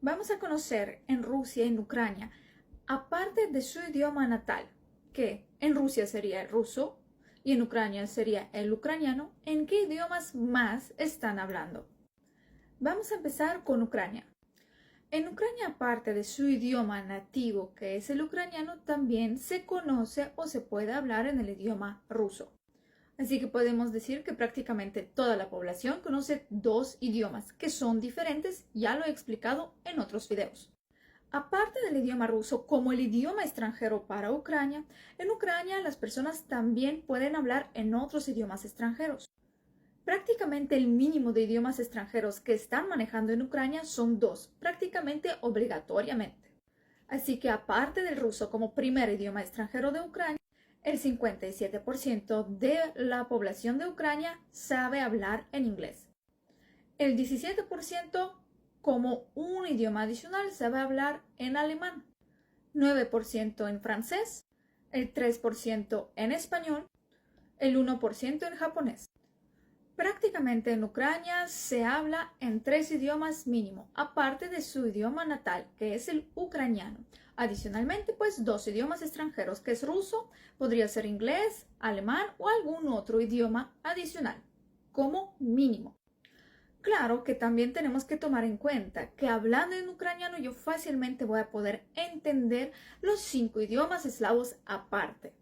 Vamos a conocer en Rusia y en Ucrania, aparte de su idioma natal, que en Rusia sería el ruso y en Ucrania sería el ucraniano, ¿en qué idiomas más están hablando? Vamos a empezar con Ucrania. En Ucrania, aparte de su idioma nativo, que es el ucraniano, también se conoce o se puede hablar en el idioma ruso. Así que podemos decir que prácticamente toda la población conoce dos idiomas que son diferentes, ya lo he explicado en otros videos. Aparte del idioma ruso como el idioma extranjero para Ucrania, en Ucrania las personas también pueden hablar en otros idiomas extranjeros. Prácticamente el mínimo de idiomas extranjeros que están manejando en Ucrania son dos, prácticamente obligatoriamente. Así que aparte del ruso como primer idioma extranjero de Ucrania, el 57% de la población de Ucrania sabe hablar en inglés. El 17% como un idioma adicional sabe hablar en alemán, 9% en francés, el 3% en español, el 1% en japonés. Prácticamente en Ucrania se habla en 3 idiomas mínimo, aparte de su idioma natal, que es el ucraniano. Adicionalmente, pues 2 idiomas extranjeros, que es ruso, podría ser inglés, alemán o algún otro idioma adicional, como mínimo. Claro que también tenemos que tomar en cuenta que hablando en ucraniano yo fácilmente voy a poder entender los 5 idiomas eslavos aparte,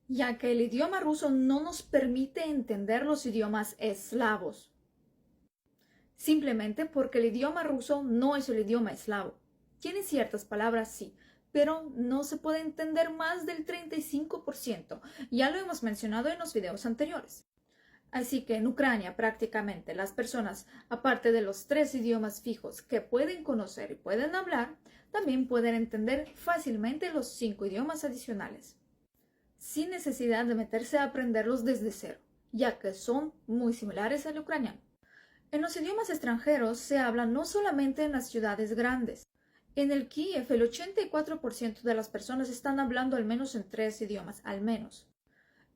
ya que el idioma ruso no nos permite entender los idiomas eslavos, simplemente porque el idioma ruso no es el idioma eslavo. Tiene ciertas palabras, sí, pero no se puede entender más del 35%. Ya lo hemos mencionado en los videos anteriores. Así que en Ucrania prácticamente las personas, aparte de los 3 idiomas fijos que pueden conocer y pueden hablar, también pueden entender fácilmente los 5 idiomas adicionales, sin necesidad de meterse a aprenderlos desde cero, ya que son muy similares al ucraniano. En los idiomas extranjeros se habla no solamente en las ciudades grandes. En el Kiev el 84% de las personas están hablando al menos en 3 idiomas, al menos.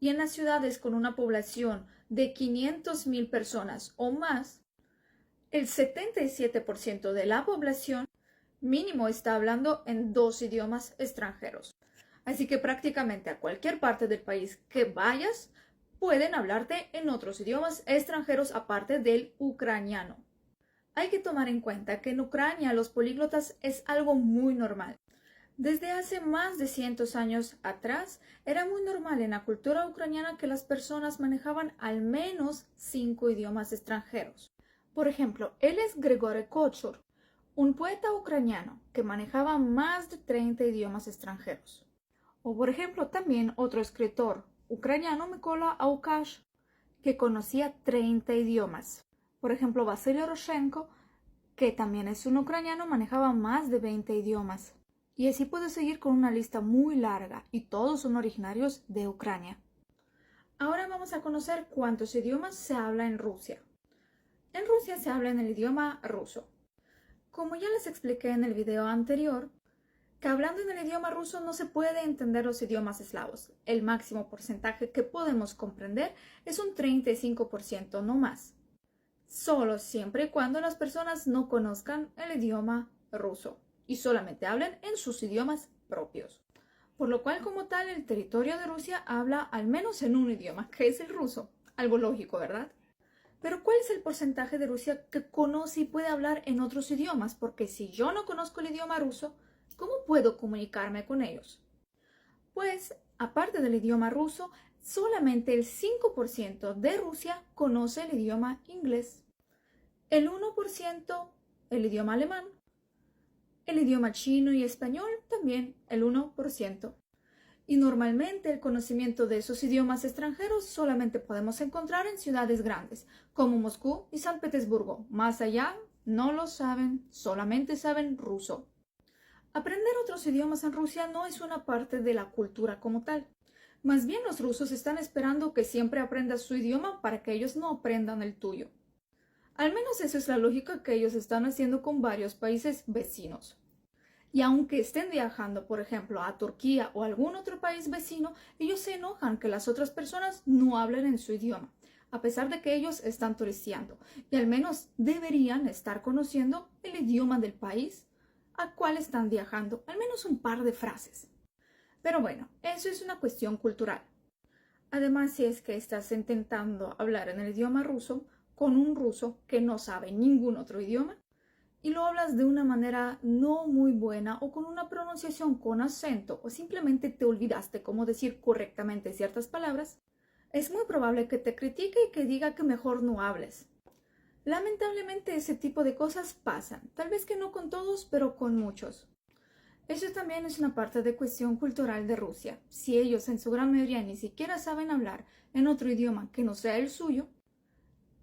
Y en las ciudades con una población de 500,000 personas o más, el 77% de la población mínimo está hablando en 2 idiomas extranjeros. Así que prácticamente a cualquier parte del país que vayas, pueden hablarte en otros idiomas extranjeros aparte del ucraniano. Hay que tomar en cuenta que en Ucrania los políglotas es algo muy normal. Desde hace más de 100 años atrás, era muy normal en la cultura ucraniana que las personas manejaban al menos 5 idiomas extranjeros. Por ejemplo, él es Grigory Kochur, un poeta ucraniano que manejaba más de 30 idiomas extranjeros. O por ejemplo, también otro escritor ucraniano, Mykola Aukash, que conocía 30 idiomas. Por ejemplo, Vasily Roshenko, que también es un ucraniano, manejaba más de 20 idiomas. Y así puedo seguir con una lista muy larga, y todos son originarios de Ucrania. Ahora vamos a conocer cuántos idiomas se habla en Rusia. En Rusia se habla en el idioma ruso. Como ya les expliqué en el video anterior, que hablando en el idioma ruso no se puede entender los idiomas eslavos. El máximo porcentaje que podemos comprender es un 35%, no más. Solo siempre y cuando las personas no conozcan el idioma ruso y solamente hablen en sus idiomas propios. Por lo cual, como tal, el territorio de Rusia habla al menos en un idioma, que es el ruso. Algo lógico, ¿verdad? Pero ¿cuál es el porcentaje de Rusia que conoce y puede hablar en otros idiomas? Porque si yo no conozco el idioma ruso, ¿cómo puedo comunicarme con ellos? Pues, aparte del idioma ruso, solamente el 5% de Rusia conoce el idioma inglés, el 1% el idioma alemán, el idioma chino y español también el 1%. Y normalmente el conocimiento de esos idiomas extranjeros solamente podemos encontrar en ciudades grandes, como Moscú y San Petersburgo. Más allá, no lo saben, solamente saben ruso. Aprender otros idiomas en Rusia no es una parte de la cultura como tal. Más bien los rusos están esperando que siempre aprendas su idioma para que ellos no aprendan el tuyo. Al menos esa es la lógica que ellos están haciendo con varios países vecinos. Y aunque estén viajando, por ejemplo, a Turquía o algún otro país vecino, ellos se enojan que las otras personas no hablen en su idioma. a pesar de que ellos están turisteando y al menos deberían estar conociendo el idioma del país al cual están viajando, al menos un par de frases. Pero bueno, eso es una cuestión cultural. Además, si es que estás intentando hablar en el idioma ruso con un ruso que no sabe ningún otro idioma y lo hablas de una manera no muy buena o con una pronunciación con acento o simplemente te olvidaste cómo decir correctamente ciertas palabras, es muy probable que te critique y que diga que mejor no hables. Lamentablemente ese tipo de cosas pasan, tal vez que no con todos, pero con muchos. Eso también es una parte de cuestión cultural de Rusia. Si ellos en su gran mayoría ni siquiera saben hablar en otro idioma que no sea el suyo,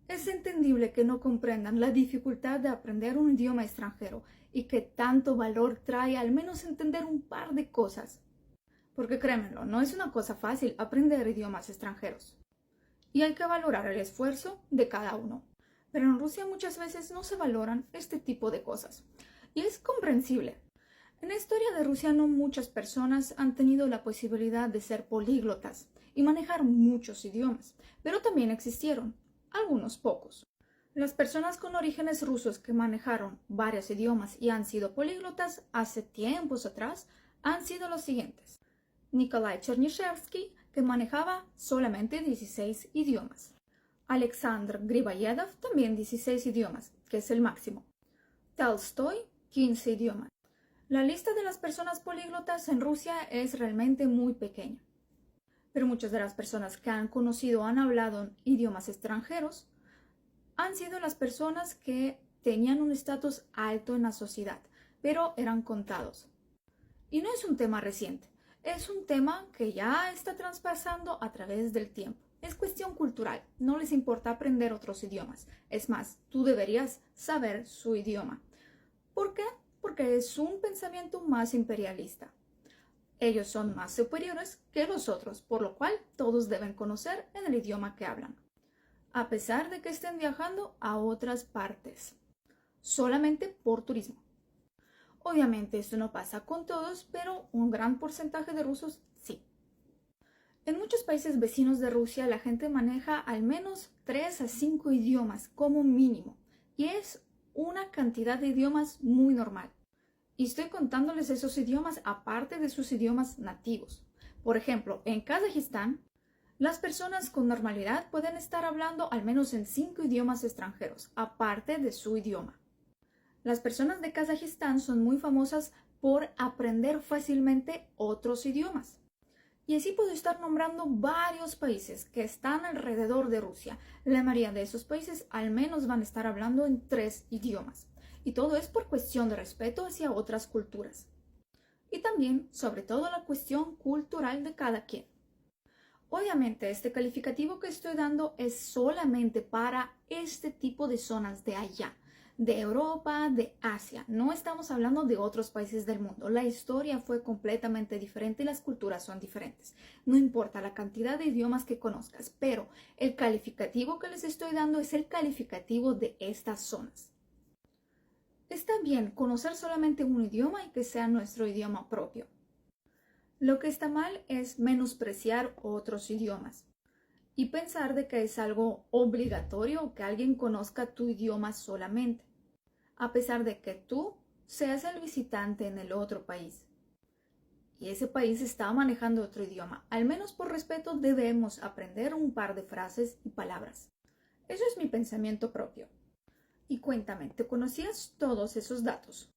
es entendible que no comprendan la dificultad de aprender un idioma extranjero y que tanto valor trae al menos entender un par de cosas. Porque créanmelo, no es una cosa fácil aprender idiomas extranjeros. Y hay que valorar el esfuerzo de cada uno. Pero en Rusia muchas veces no se valoran este tipo de cosas. Y es comprensible. En la historia de Rusia no muchas personas han tenido la posibilidad de ser políglotas y manejar muchos idiomas, pero también existieron, algunos pocos. Las personas con orígenes rusos que manejaron varios idiomas y han sido políglotas hace tiempos atrás han sido los siguientes. Nikolai Chernyshevsky, que manejaba solamente 16 idiomas. Alexander Griboyedov, también 16 idiomas, que es el máximo. Tolstoy, 15 idiomas. La lista de las personas políglotas en Rusia es realmente muy pequeña. Pero muchas de las personas que han conocido o han hablado idiomas extranjeros han sido las personas que tenían un estatus alto en la sociedad, pero eran contados. Y no es un tema reciente, es un tema que ya está traspasando a través del tiempo. Es cuestión cultural, no les importa aprender otros idiomas. Es más, tú deberías saber su idioma. ¿Por qué? Porque es un pensamiento más imperialista. Ellos son más superiores que los otros, por lo cual todos deben conocer en el idioma que hablan, a pesar de que estén viajando a otras partes, solamente por turismo. Obviamente esto no pasa con todos, pero un gran porcentaje de rusos sí. En muchos países vecinos de Rusia la gente maneja al menos 3 a 5 idiomas como mínimo, y es una cantidad de idiomas muy normal. Y estoy contándoles esos idiomas aparte de sus idiomas nativos. Por ejemplo, en Kazajistán, las personas con normalidad pueden estar hablando al menos en 5 idiomas extranjeros, aparte de su idioma. Las personas de Kazajistán son muy famosas por aprender fácilmente otros idiomas. Y así puedo estar nombrando varios países que están alrededor de Rusia. La mayoría de esos países al menos van a estar hablando en 3 idiomas. Y todo es por cuestión de respeto hacia otras culturas. Y también, sobre todo, la cuestión cultural de cada quien. Obviamente, este calificativo que estoy dando es solamente para este tipo de zonas de allá, de Europa, de Asia. No estamos hablando de otros países del mundo. La historia fue completamente diferente y las culturas son diferentes. No importa la cantidad de idiomas que conozcas, pero el calificativo que les estoy dando es el calificativo de estas zonas. Está bien conocer solamente un idioma y que sea nuestro idioma propio. Lo que está mal es menospreciar otros idiomas y pensar de que es algo obligatorio que alguien conozca tu idioma solamente, a pesar de que tú seas el visitante en el otro país. Y ese país está manejando otro idioma. Al menos por respeto debemos aprender un par de frases y palabras. Eso es mi pensamiento propio. Y cuéntame, ¿te conocías todos esos datos?